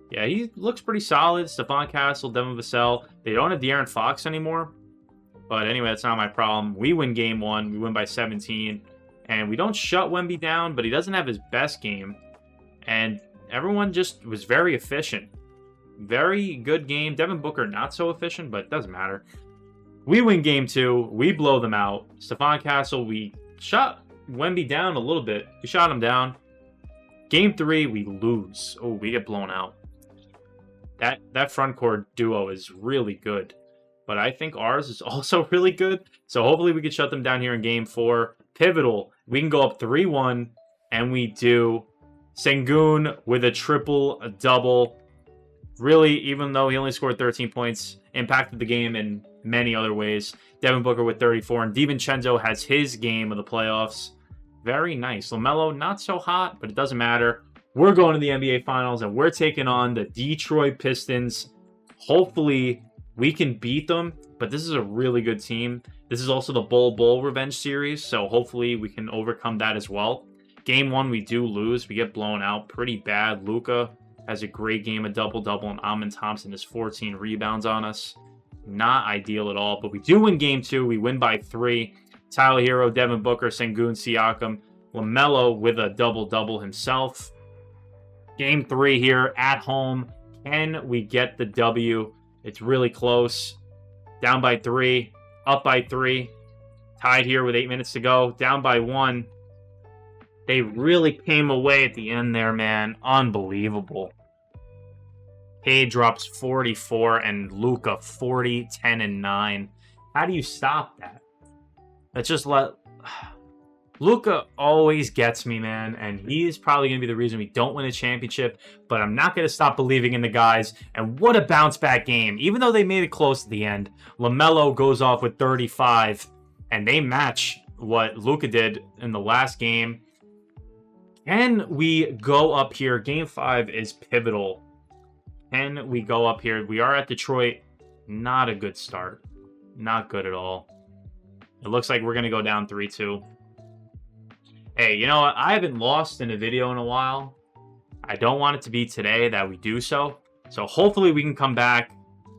Yeah, he looks pretty solid. Stephon Castle, Devin Vassell. They don't have De'Aaron Fox anymore. But anyway, that's not my problem. We win game 1. We win by 17. And we don't shut Wemby down, but he doesn't have his best game. And everyone just was very efficient. Very good game. Devin Booker not so efficient, but it doesn't matter. We win game 2. We blow them out. Stephon Castle, we shot Wemby down a little bit. We shot him down. Game 3, we lose. Oh, we get blown out. That front court duo is really good. But I think ours is also really good. So hopefully we can shut them down here in game 4. Pivotal. We can go up 3-1. And we do. Sengun with a triple-double. Really, even though he only scored 13 points, impacted the game in many other ways. Devin Booker with 34. And DiVincenzo has his game of the playoffs. Very nice. LaMelo, not so hot, but it doesn't matter. We're going to the NBA Finals, and we're taking on the Detroit Pistons. Hopefully, we can beat them, but this is a really good team. This is also the Bull Revenge Series, so hopefully we can overcome that as well. Game 1, we do lose. We get blown out pretty bad. Luka has a great game, a double-double, and Amen Thompson has 14 rebounds on us. Not ideal at all, but we do win Game 2. We win by 3. Tyler Hero, Devin Booker, Sengun, Siakam, LaMelo with a double-double himself. Game 3 here at home. Can we get the W? It's really close. Down by 3. Up by 3. Tied here with 8 minutes to go. Down by 1. They really came away at the end there, man. Unbelievable. Cade drops 44 and Luka 40, 10, and 9. How do you stop that? Let's just let... Luka always gets me, man, and he is probably going to be the reason we don't win a championship, but I'm not going to stop believing in the guys, and what a bounce-back game. Even though they made it close at the end, LaMelo goes off with 35, and they match what Luka did in the last game. Can we go up here? Game 5 is pivotal. Can we go up here? We are at Detroit. Not a good start. Not good at all. It looks like we're going to go down 3-2. Hey, you know what? I haven't lost in a video in a while. I don't want it to be today that we do so. So hopefully we can come back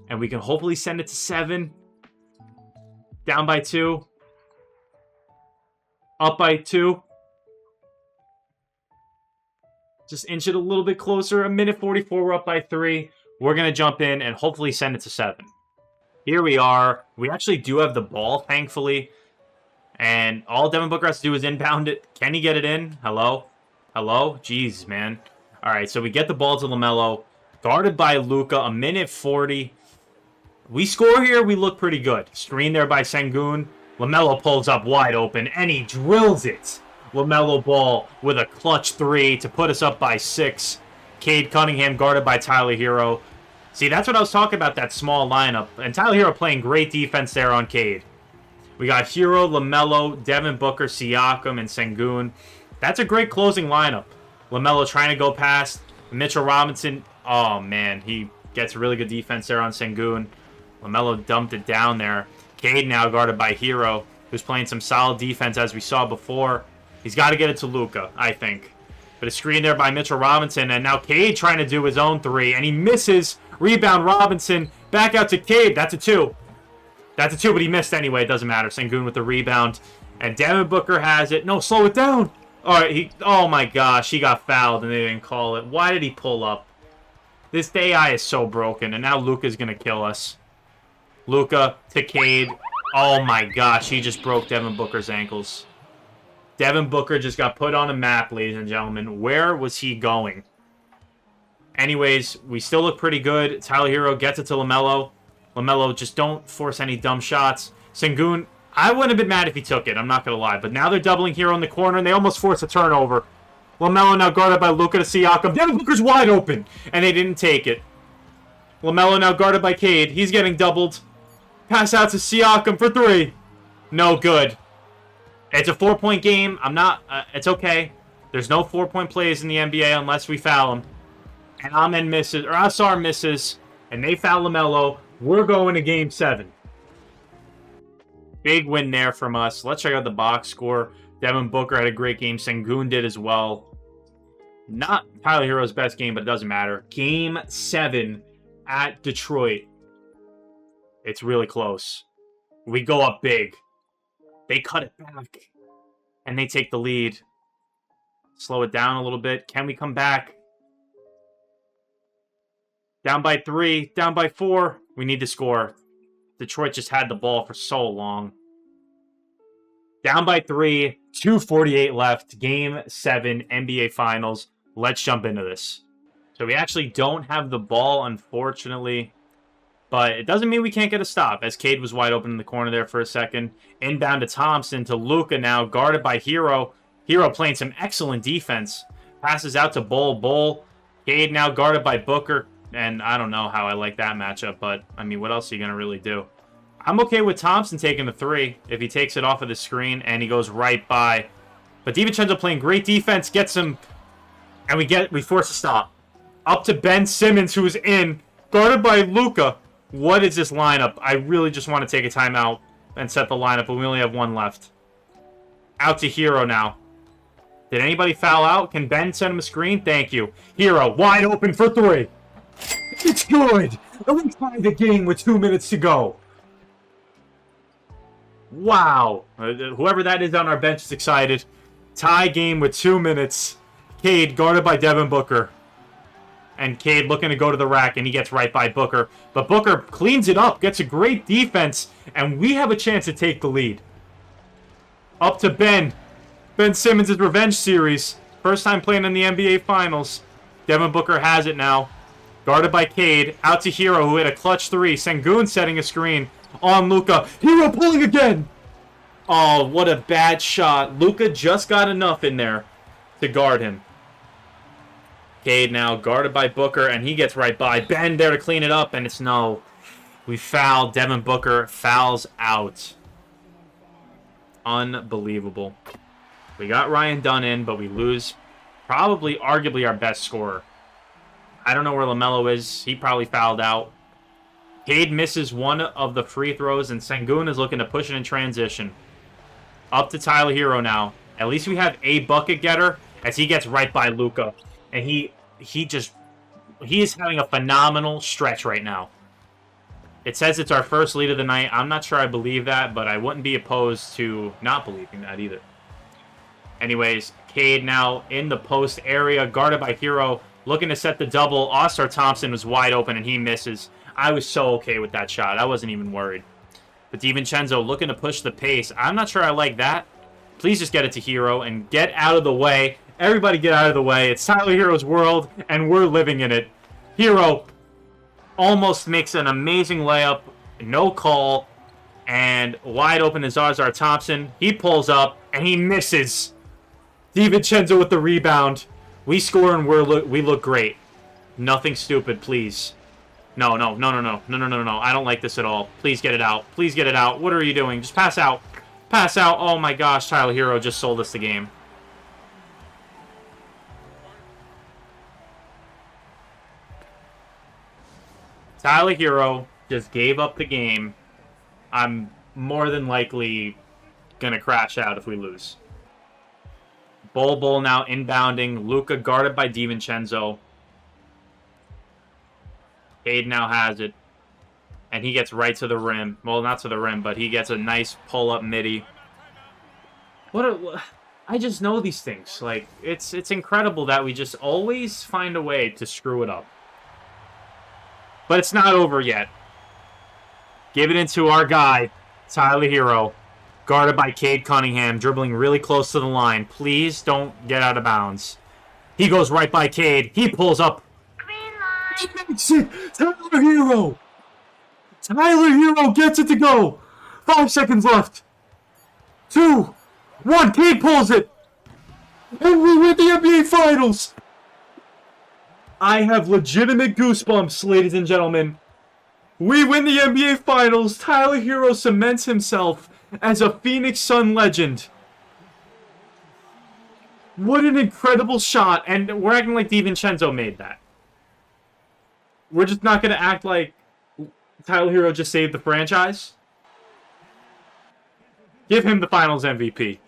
and we can hopefully send it to 7. Down by 2. Up by 2. Just inch it a little bit closer. A minute 44, we're up by 3. We're going to jump in and hopefully send it to 7. Here we are. We actually do have the ball, thankfully. And all Devin Booker has to do is inbound it. Can he get it in? Hello? Hello? Jeez, man. All right, so we get the ball to LaMelo. Guarded by Luka, a minute 40. We score here, we look pretty good. Screen there by Sengun. LaMelo pulls up wide open, and he drills it. LaMelo Ball with a clutch 3 to put us up by 6. Cade Cunningham guarded by Tyler Hero. See, that's what I was talking about, that small lineup. And Tyler Hero playing great defense there on Cade. We got Hero, LaMelo, Devin Booker, Siakam, and Sengun. That's a great closing lineup. LaMelo trying to go past Mitchell Robinson. Oh, man. He gets really good defense there on Sengun. LaMelo dumped it down there. Cade now guarded by Hero, who's playing some solid defense as we saw before. He's got to get it to Luka, I think. But a screen there by Mitchell Robinson. And now Cade trying to do his own 3. And he misses. Rebound Robinson. Back out to Cade. That's a 2. That's a 2, but he missed anyway. It doesn't matter. Sengun with the rebound. And Devin Booker has it. No, slow it down. All right, oh my gosh, he got fouled and they didn't call it. Why did he pull up? This AI is so broken, and now Luka's going to kill us. Luka to Cade. Oh my gosh, he just broke Devin Booker's ankles. Devin Booker just got put on a map, ladies and gentlemen. Where was he going? Anyways, we still look pretty good. Tyler Hero gets it to LaMelo. LaMelo, just don't force any dumb shots. Sengun, I wouldn't have been mad if he took it. I'm not going to lie. But now they're doubling Hero in the corner, and they almost force a turnover. LaMelo now guarded by Luka to Siakam. Devin Booker's wide open, and they didn't take it. LaMelo now guarded by Cade. He's getting doubled. Pass out to Siakam for 3. No good. It's a 4-point game. It's okay. There's no 4-point plays in the NBA unless we foul them. And Amen misses, or Asar misses, and they foul LaMelo. We're going to Game 7. Big win there from us. Let's check out the box score. Devin Booker had a great game. Sengun did as well. Not Tyler Hero's best game, but it doesn't matter. Game 7 at Detroit. It's really close. We go up big. They cut it back. And they take the lead. Slow it down a little bit. Can we come back? Down by 3. Down by 4. We need to score. Detroit just had the ball for so long. Down by 3. 2:48 left. Game 7 NBA Finals. Let's jump into this. So we actually don't have the ball, unfortunately. But it doesn't mean we can't get a stop, as Cade was wide open in the corner there for a second. Inbound to Thompson, to Luka now, guarded by Hero. Hero playing some excellent defense. Passes out to Bull. Cade now guarded by Booker. And I don't know how I like that matchup, but, I mean, what else are you going to really do? I'm okay with Thompson taking the 3 if he takes it off of the screen and he goes right by. But DiVincenzo playing great defense, gets him, and we force a stop. Up to Ben Simmons, who is in, guarded by Luka. What is this lineup? I really just want to take a timeout and set the lineup, but we only have 1 left. Out to Hero now. Did anybody foul out? Can Ben send him a screen? Thank you. Hero, wide open for 3. It's good! And we tied the game with 2 minutes to go. Wow. Whoever that is on our bench is excited. Tie game with 2 minutes. Cade guarded by Devin Booker. And Cade looking to go to the rack, and he gets right by Booker. But Booker cleans it up, gets a great defense, and we have a chance to take the lead. Up to Ben. Ben Simmons' revenge series. First time playing in the NBA Finals. Devin Booker has it now. Guarded by Cade. Out to Hero, who hit a clutch 3. Sengun setting a screen on Luka. Hero pulling again! Oh, what a bad shot. Luka just got enough in there to guard him. Cade now guarded by Booker, and he gets right by. Ben there to clean it up, and it's no. We foul. Devin Booker fouls out. Unbelievable. We got Ryan Dunn in, but we lose probably, arguably, our best scorer. I don't know where LaMelo is. He probably fouled out. Cade misses 1 of the free throws, and Sengun is looking to push it in transition. Up to Tyler Hero now. At least we have a bucket getter, as he gets right by Luka. And he is having a phenomenal stretch right now. It says it's our first lead of the night. I'm not sure I believe that, but I wouldn't be opposed to not believing that either. Anyways, Cade now in the post area, guarded by Hero, looking to set the double. Ausar Thompson was wide open, and he misses. I was so okay with that shot. I wasn't even worried. But DiVincenzo looking to push the pace. I'm not sure I like that. Please just get it to Hero and get out of the way. Everybody get out of the way. It's Tyler Hero's world, and we're living in it. Hero almost makes an amazing layup. No call. And wide open is Ausar Thompson. He pulls up, and he misses. DiVincenzo with the rebound. We score, and we look great. Nothing stupid, please. No. I don't like this at all. Please get it out. Please get it out. What are you doing? Just pass out. Pass out. Oh my gosh, Tyler Hero just sold us the game. Tyler Hero just gave up the game. I'm more than likely going to crash out if we lose. Bull now inbounding. Luka guarded by DiVincenzo. Cade now has it. And he gets right to the rim. Well, not to the rim, but he gets a nice pull-up midi. I just know these things. Like, it's incredible that we just always find a way to screw it up. But it's not over yet. Give it into our guy, Tyler Hero. Guarded by Cade Cunningham, dribbling really close to the line. Please don't get out of bounds. He goes right by Cade. He pulls up. He makes it! Tyler Hero! Tyler Hero gets it to go! 5 seconds left. 2, 1, Cade pulls it! And we win the NBA Finals! I have legitimate goosebumps, ladies and gentlemen. We win the NBA Finals. Tyler Hero cements himself as a Phoenix Sun legend. What an incredible shot. And we're acting like DiVincenzo made that. We're just not going to act like Tyler Hero just saved the franchise. Give him the Finals MVP.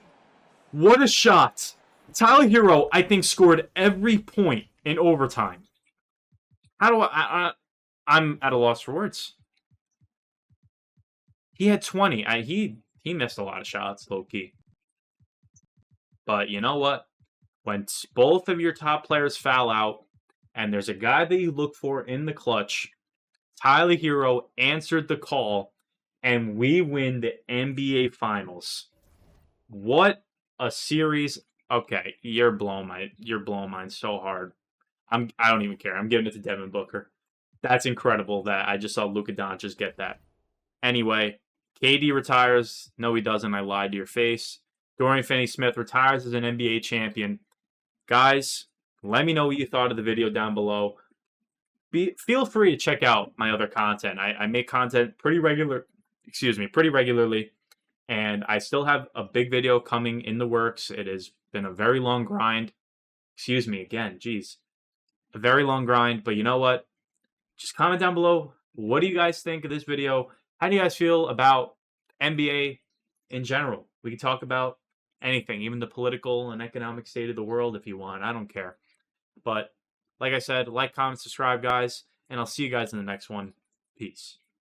What a shot. Tyler Hero, I think, scored every point in overtime. How do I'm at a loss for words. He had 20. He missed a lot of shots, low-key. But you know what? When both of your top players foul out, and there's a guy that you look for in the clutch, Tyler Hero answered the call, and we win the NBA Finals. What a series. Okay, you're blowing mine so hard. I don't even care. I'm giving it to Devin Booker. That's incredible that I just saw Luka Doncic get that. Anyway, KD retires. No, he doesn't. I lied to your face. Dorian Finney-Smith retires as an NBA champion. Guys, let me know what you thought of the video down below. Feel free to check out my other content. I make content pretty regularly, and I still have a big video coming in the works. It has been a very long grind. Excuse me again, geez. A very long grind, but you know what? Just comment down below. What do you guys think of this video? How do you guys feel about NBA in general? We can talk about anything, even the political and economic state of the world if you want. I don't care. But like I said, like, comment, subscribe, guys, and I'll see you guys in the next one. Peace.